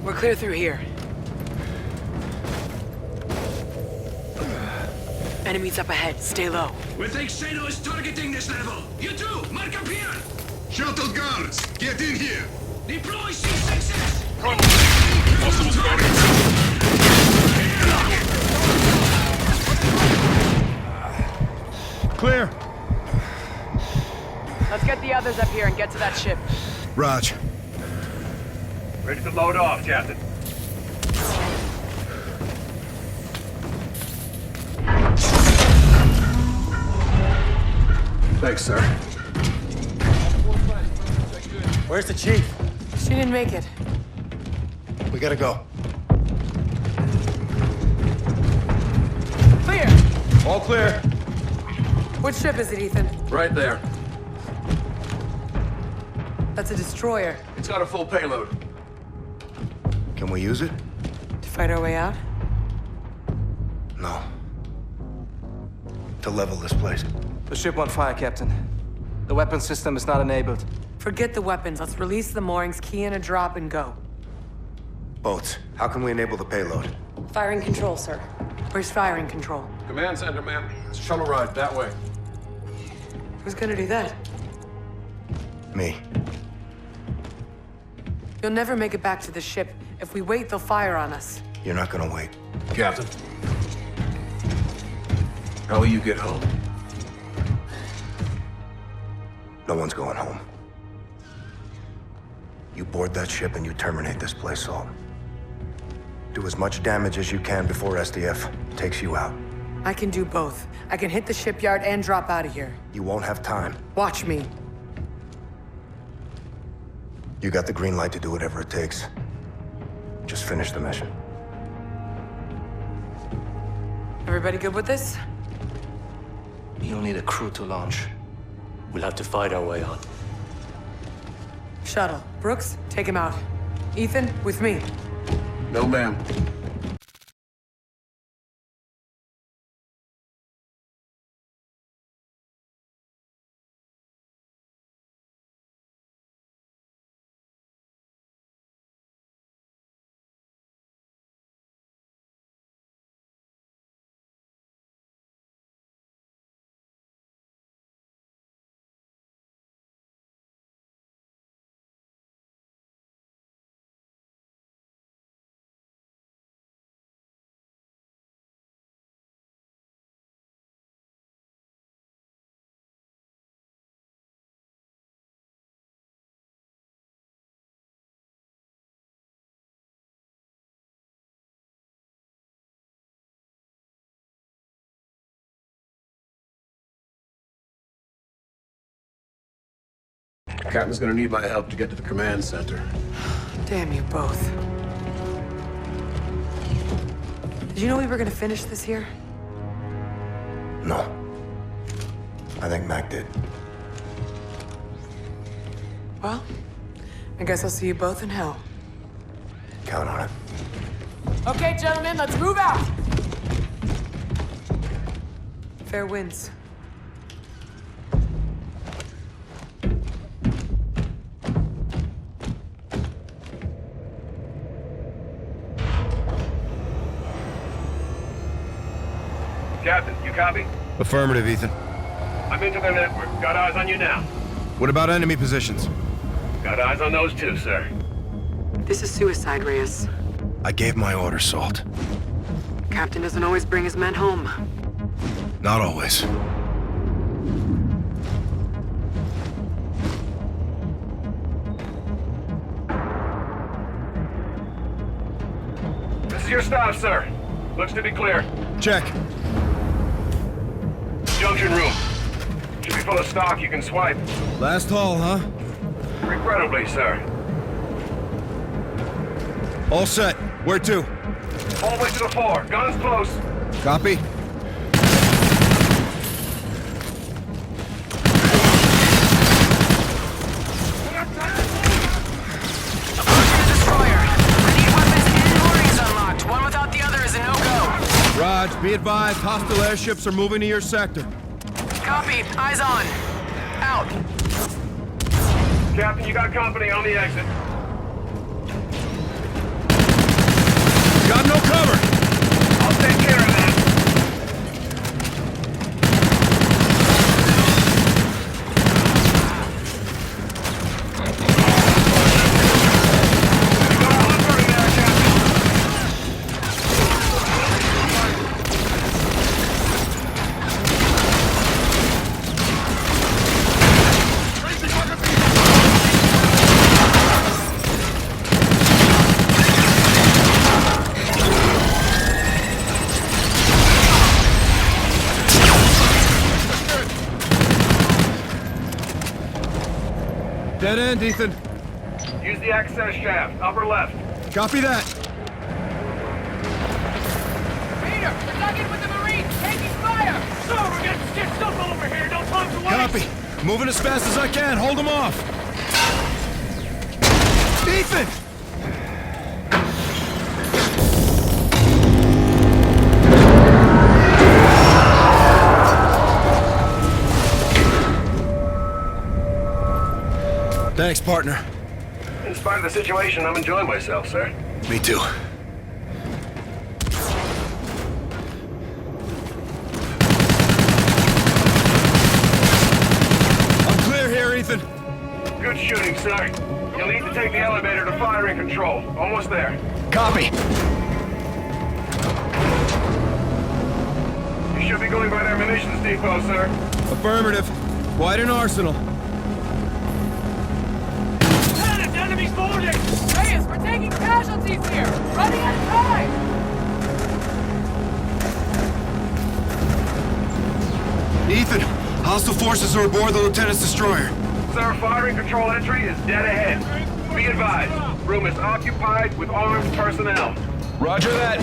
We're clear through here. Enemies up ahead. Stay low. We think Sado is targeting this level. You too, mark up here. Shuttle guards, get in here. Deploy C6s. Clear. Let's get the others up here and get to that ship. Raj. Ready to load off, Captain. Thanks, sir. Where's the chief? She didn't make it. We gotta go. Clear! All clear. Which ship is it, Ethan? Right there. That's a destroyer. It's got a full payload. Can we use it? To fight our way out? No. To level this place. The ship won't fire, Captain. The weapon system is not enabled. Forget the weapons. Let's release the moorings, key in a drop, and go. Boats. How can we enable the payload? Firing control, sir. Where's firing control? Command center, ma'am. Shuttle ride that way. Who's gonna do that? Me. You'll never make it back to the ship. If we wait, they'll fire on us. You're not gonna wait. Captain. How will you get home? No one's going home. You board that ship and you terminate this place, Salt. Do as much damage as you can before SDF takes you out. I can do both. I can hit the shipyard and drop out of here. You won't have time. Watch me. You got the green light to do whatever it takes. Just finish the mission. Everybody good with this? You'll need a crew to launch. We'll have to fight our way on. Shuttle. Brooks, take him out. Ethan, with me. No, ma'am. Captain's gonna need my help to get to the command center. Damn you both. Did you know we were gonna finish this here? No. I think Mac did. Well, I guess I'll see you both in hell. Count on it. Okay, gentlemen, let's move out! Fair winds. Captain, you copy? Affirmative, Ethan. I'm into their network. Got eyes on you now. What about enemy positions? Got eyes on those too, sir. This is suicide, Reyes. I gave my orders, Salt. Captain doesn't always bring his men home. Not always. This is your stop, sir. Looks to be clear. Check. Junction room. Should be full of stock you can swipe. Last haul, huh? Regrettably, sir. All set. Where to? Hallway to the floor. Guns close. Copy. Raj, be advised, hostile airships are moving to your sector. Copy. Eyes on. Out. Captain, you got company on the exit. Got no cover! I'll take care of that. You got a hunter in there, Captain. Dead end, Ethan. Use the access shaft, upper left. Copy that. Peter, we're dug in with the Marines, taking fire! So, we're getting stitched up over here, no time to waste! Copy. Moving as fast as I can. Hold them off. Ethan! Thanks, partner. In spite of the situation, I'm enjoying myself, sir. Me too. I'm clear here, Ethan. Good shooting, sir. You'll need to take the elevator to firing control. Almost there. Copy. You should be going by their munitions depot, sir. Affirmative. Wide an arsenal. Lieutenant, enemy's boarding! Reyes, we're taking casualties here! Running out of time! Ethan, hostile forces are aboard the Lieutenant's destroyer. Sir, firing control entry is dead ahead. Be advised, room is occupied with armed personnel. Roger that.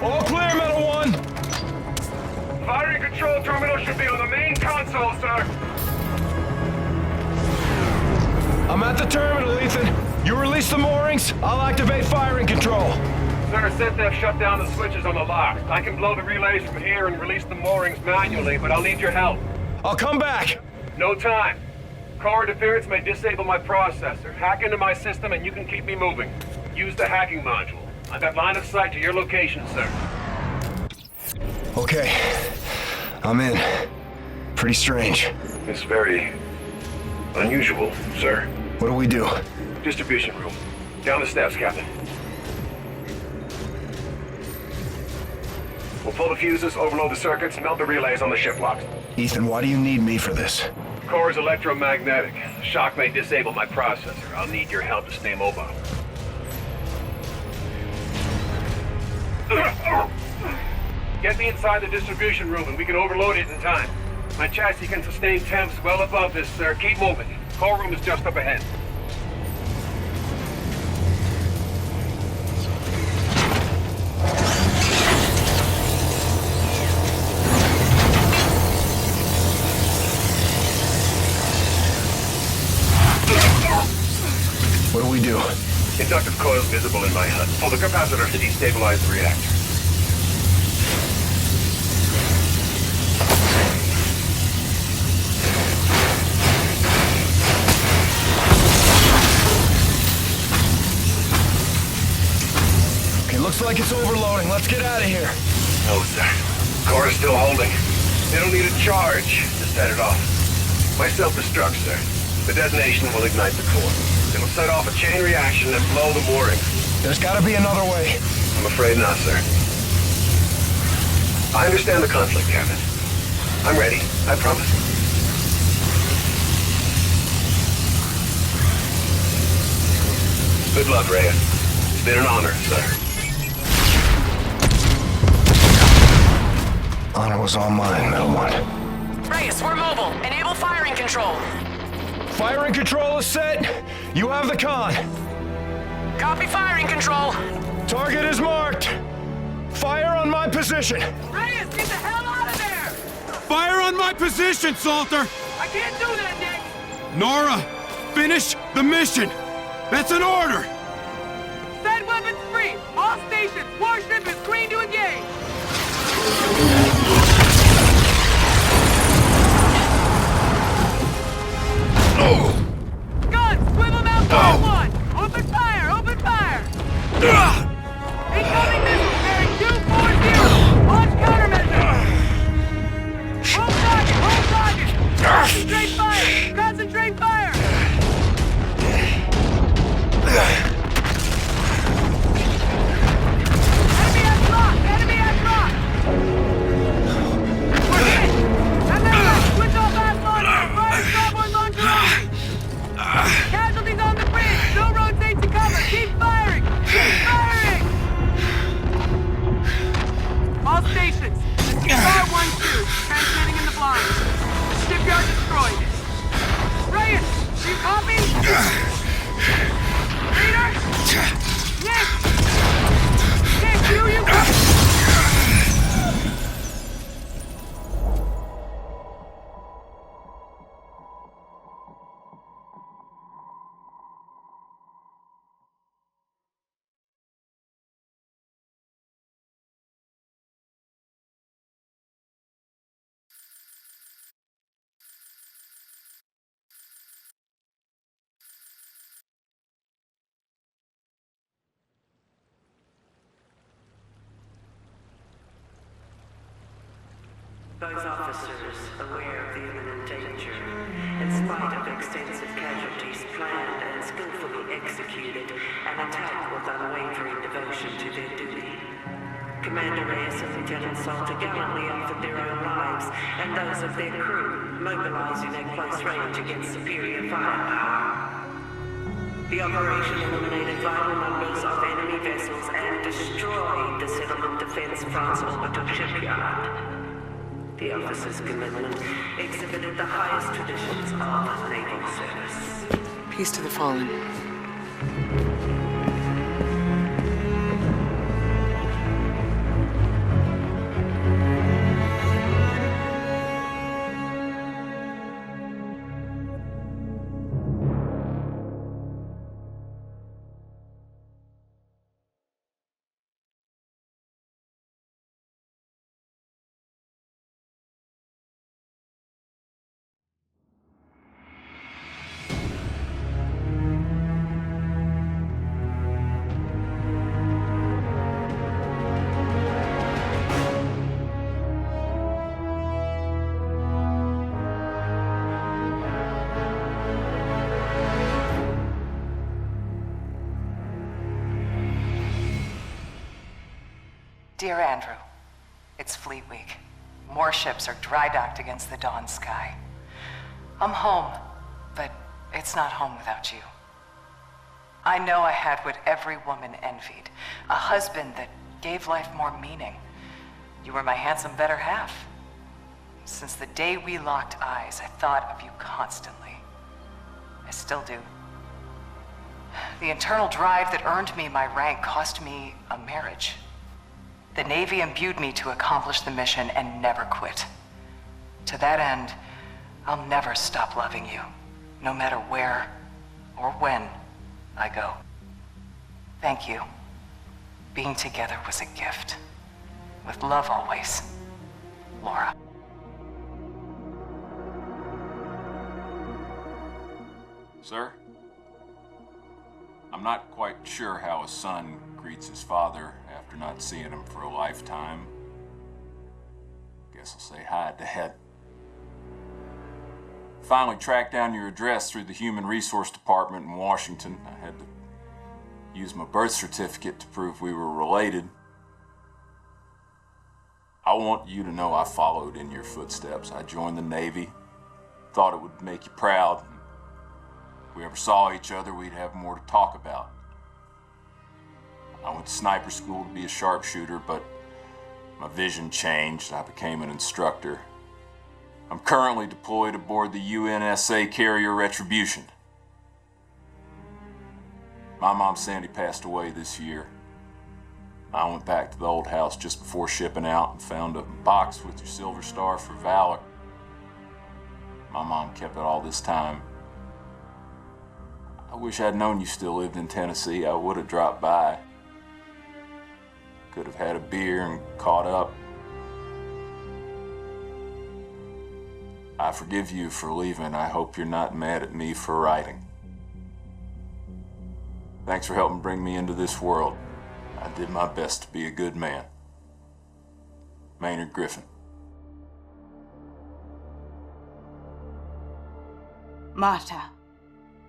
All clear, Metal One. Firing control terminal should be on the main console, sir. I'm at the terminal, Ethan. You release the moorings, I'll activate firing control. Sir, SysDef shut down the switches on the lock. I can blow the relays from here and release the moorings manually, but I'll need your help. I'll come back. No time. Core interference may disable my processor. Hack into my system and you can keep me moving. Use the hacking module. I've got line of sight to your location, sir. Okay. I'm in. Pretty strange. It's very unusual, sir. What do we do? Distribution room. Down the steps, Captain. We'll pull the fuses, overload the circuits, melt the relays on the ship locks. Ethan, why do you need me for this? Core is electromagnetic. The shock may disable my processor. I'll need your help to stay mobile. Get me inside the distribution room and we can overload it in time. My chassis can sustain temps well above this, sir. Keep moving. Core room is just up ahead. What do we do? Inductive coils visible in my HUD. Pull the capacitor to destabilize the reactor. Okay, looks like it's overloading. Let's get out of here. No, sir. Core is still holding. They don't need a charge to set it off. My self-destruct, sir. The detonation will ignite the core. It'll set off a chain reaction and blow the moorings. There's gotta be another way. I'm afraid not, sir. I understand the conflict, Captain. I'm ready, I promise. Good luck, Reyes. It's been an honor, sir. Honor was all mine, Metal One. Reyes, we're mobile. Enable firing control. Firing control is set. You have the con. Copy firing control. Target is marked. Fire on my position. Reyes, get the hell out of there! Fire on my position, Salter! I can't do that, Nick! Nora, finish the mission! That's an order! Set weapons free! All stations! Warship is green to engage! Guns! Swivel mount fire one! Open fire! Open fire! Incoming missile bearing 240! Launch countermeasures! Hold target! Hold target! Concentrate fire! Concentrate fire! Enemy at block! Enemy at block! We're hit! And then left! Switch off fast launcher! Fire starboard launcher only! Casualties on the bridge! No road safety cover! Keep firing! Keep firing! All stations! This is R12, transmitting in the blind. Shipyard destroyed. Reyes, do you copy? Reader? Nick! Nick, do you copy? Both officers, aware of the imminent danger, in spite of extensive casualties planned and skillfully executed, an attack with unwavering devotion to their duty. Commander Reyes and Lieutenant Salter gallantly offered their own lives and those of their crew, mobilizing at close range against superior firepower. The operation eliminated vital numbers of enemy vessels and destroyed the Settlement Defense France orbital shipyard. The officer's commitment exhibited the highest traditions of naval service. Peace to the fallen. Dear Andrew, it's Fleet Week. More ships are dry docked against the dawn sky. I'm home, but it's not home without you. I know I had what every woman envied, a husband that gave life more meaning. You were my handsome better half. Since the day we locked eyes, I thought of you constantly. I still do. The internal drive that earned me my rank cost me a marriage. The Navy imbued me to accomplish the mission and never quit. To that end, I'll never stop loving you, no matter where or when I go. Thank you. Being together was a gift. With love always, Laura. Sir? I'm not quite sure how a son greets his father after not seeing him for a lifetime. Guess I'll say hi, Dad. Finally tracked down your address through the Human Resource Department in Washington. I had to use my birth certificate to prove we were related. I want you to know I followed in your footsteps. I joined the Navy. Thought it would make you proud. If we ever saw each other, we'd have more to talk about. I went to sniper school to be a sharpshooter, but my vision changed. I became an instructor. I'm currently deployed aboard the UNSA carrier Retribution. My mom Sandy passed away this year. I went back to the old house just before shipping out and found a box with your Silver Star for Valor. My mom kept it all this time. I wish I'd known you still lived in Tennessee. I would have dropped by. Could have had a beer and caught up. I forgive you for leaving. I hope you're not mad at me for writing. Thanks for helping bring me into this world. I did my best to be a good man. Maynard Griffin. Marta,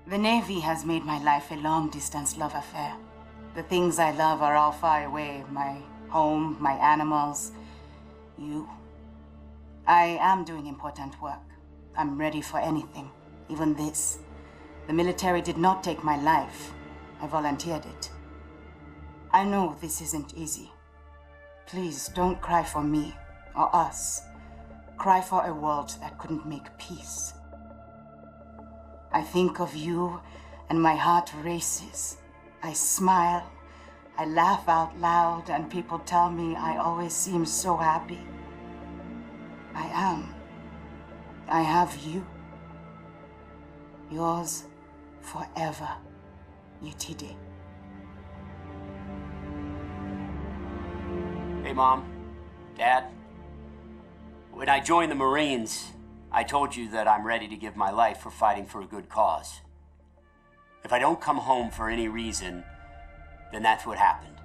the Navy has made my life a long-distance love affair. The things I love are all far away. My home, my animals, you. I am doing important work. I'm ready for anything, even this. The military did not take my life. I volunteered it. I know this isn't easy. Please don't cry for me or us. Cry for a world that couldn't make peace. I think of you and my heart races. I smile, I laugh out loud, and people tell me I always seem so happy. I am. I have you. Yours forever, Yetide. Hey, Mom, Dad. When I joined the Marines, I told you that I'm ready to give my life for fighting for a good cause. If I don't come home for any reason, then that's what happened.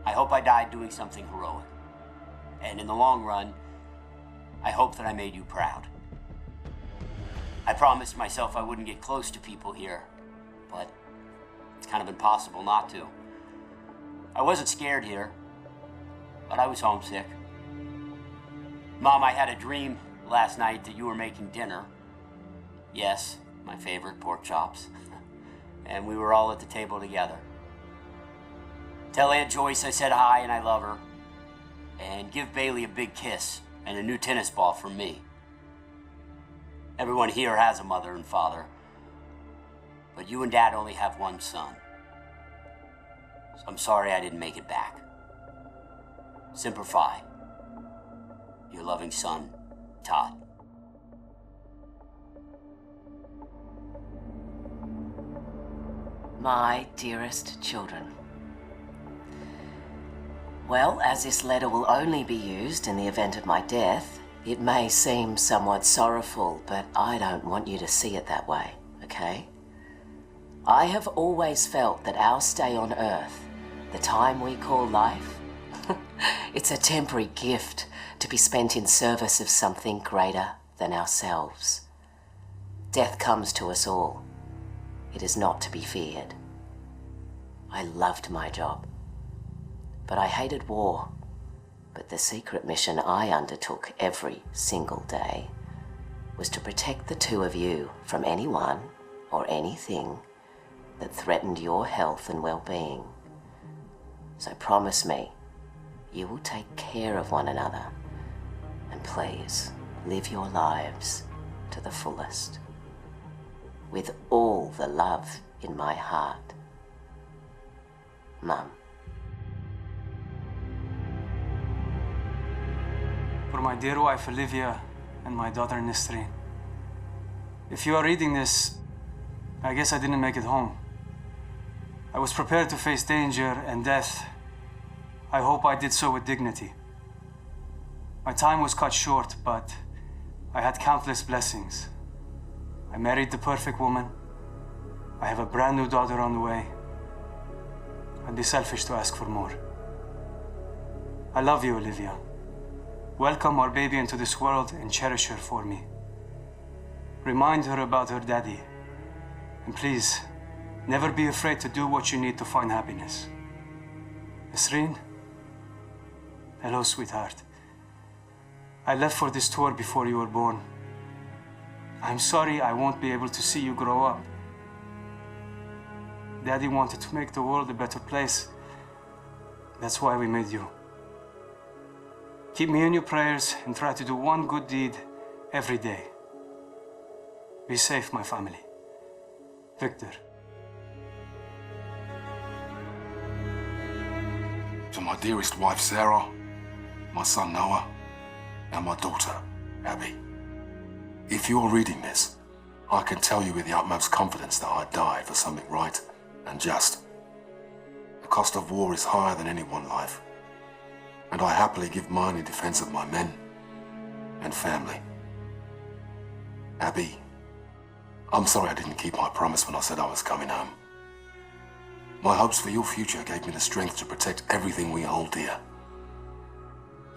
I hope I died doing something heroic. And in the long run, I hope that I made you proud. I promised myself I wouldn't get close to people here, but it's kind of impossible not to. I wasn't scared here, but I was homesick. Mom, I had a dream last night that you were making dinner. Yes, my favorite, pork chops. And we were all at the table together. Tell Aunt Joyce I said hi and I love her. And give Bailey a big kiss and a new tennis ball from me. Everyone here has a mother and father, but you and Dad only have one son. So I'm sorry I didn't make it back. Semper Fi. Your loving son, Todd. My dearest children. Well, as this letter will only be used in the event of my death, it may seem somewhat sorrowful, but I don't want you to see it that way, okay? I have always felt that our stay on Earth, the time we call life, it's a temporary gift to be spent in service of something greater than ourselves. Death comes to us all. It is not to be feared. I loved my job, but I hated war. But the secret mission I undertook every single day was to protect the two of you from anyone or anything that threatened your health and well-being. So promise me you will take care of one another, and please live your lives to the fullest, with all the love in my heart. Mum. For my dear wife Olivia and my daughter Nesrine. If you are reading this, I guess I didn't make it home. I was prepared to face danger and death. I hope I did so with dignity. My time was cut short, but I had countless blessings. I married the perfect woman. I have a brand new daughter on the way. I'd be selfish to ask for more. I love you, Olivia. Welcome our baby into this world and cherish her for me. Remind her about her daddy. And please, never be afraid to do what you need to find happiness. Nesrine? Hello, sweetheart. I left for this tour before you were born. I'm sorry I won't be able to see you grow up. Daddy wanted to make the world a better place. That's why we made you. Keep me in your prayers and try to do one good deed every day. Be safe, my family. Victor. To my dearest wife, Sarah, my son, Noah, and my daughter, Abby. If you're reading this, I can tell you with the utmost confidence that I died for something right and just. The cost of war is higher than any one life, and I happily give mine in defense of my men and family. Abby, I'm sorry I didn't keep my promise when I said I was coming home. My hopes for your future gave me the strength to protect everything we hold dear.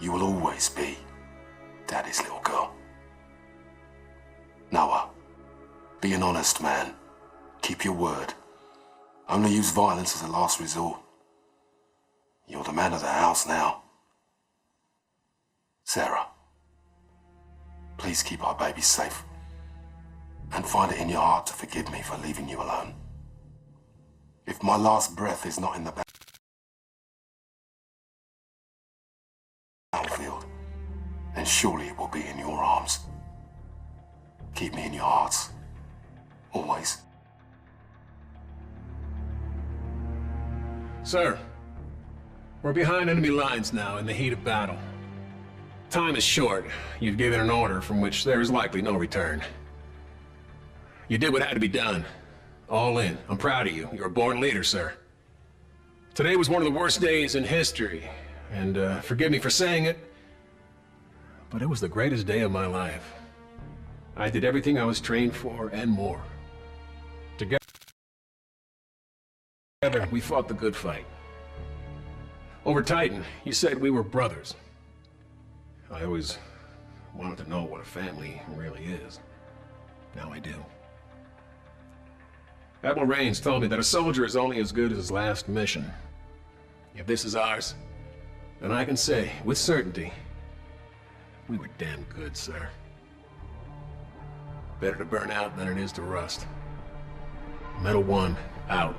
You will always be Daddy's little girl. Noah, be an honest man. Keep your word. Only use violence as a last resort. You're the man of the house now. Sarah, please keep our baby safe. And find it in your heart to forgive me for leaving you alone. If my last breath is not in the battlefield, then surely it will be in your arms. Keep me in your hearts. Always. Sir, we're behind enemy lines now in the heat of battle. Time is short. You've given an order from which there is likely no return. You did what had to be done. All in. I'm proud of you. You're a born leader, sir. Today was one of the worst days in history, and forgive me for saying it, but it was the greatest day of my life. I did everything I was trained for and more. Together, we fought the good fight. Over Titan, you said we were brothers. I always wanted to know what a family really is. Now I do. Admiral Rains told me that a soldier is only as good as his last mission. If this is ours, then I can say, with certainty, we were damn good, sir. Better to burn out than it is to rust. Metal One, out.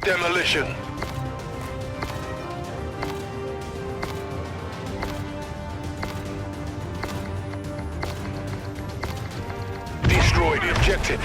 Demolition. Destroy the objective.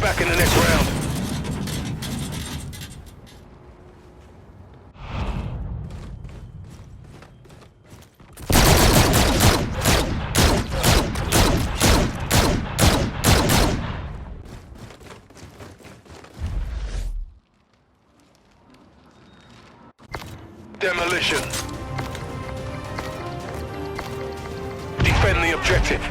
Back in the next round. Demolition. Defend the objective.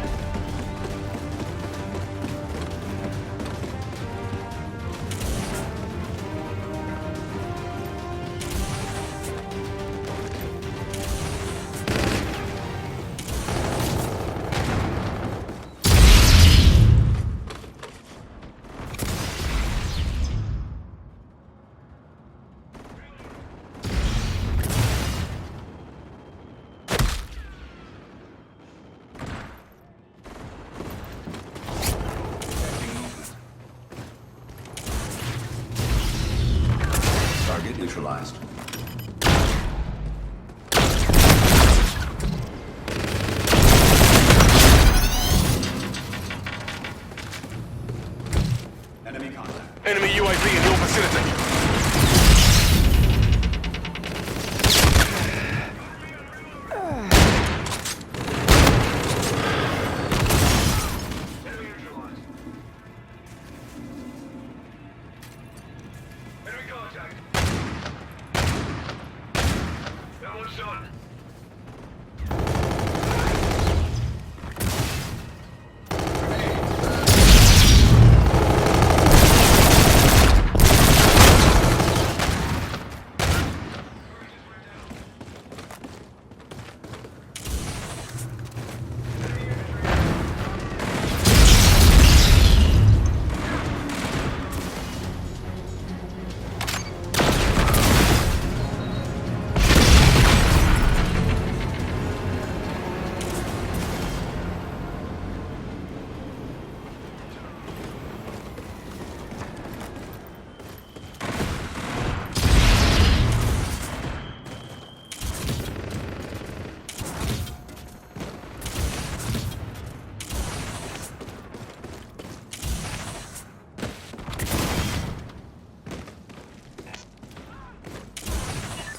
Target neutralized. Enemy contact. Enemy UAV in your vicinity.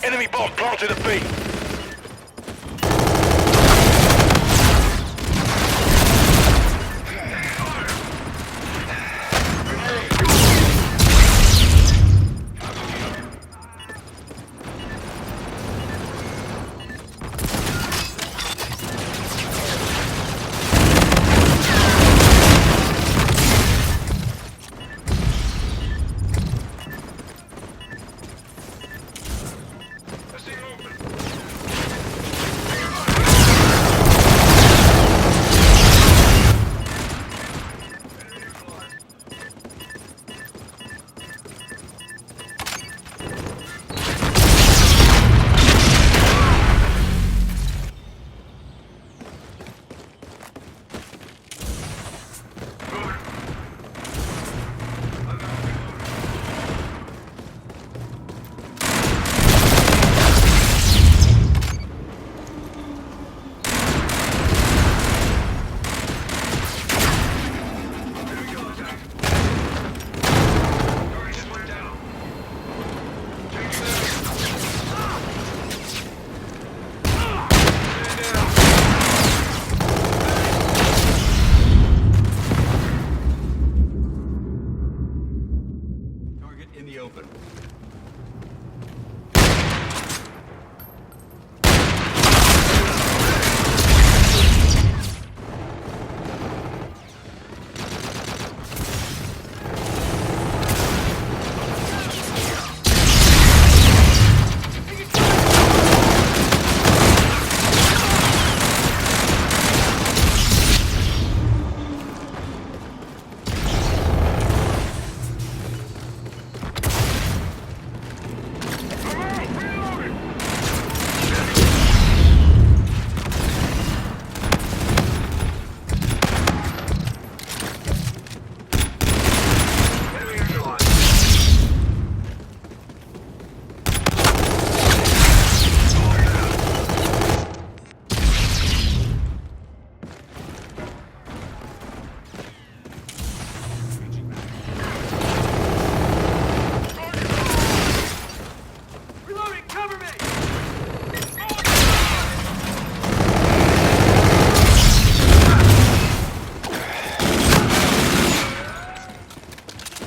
Enemy bomb planted at B. In the open.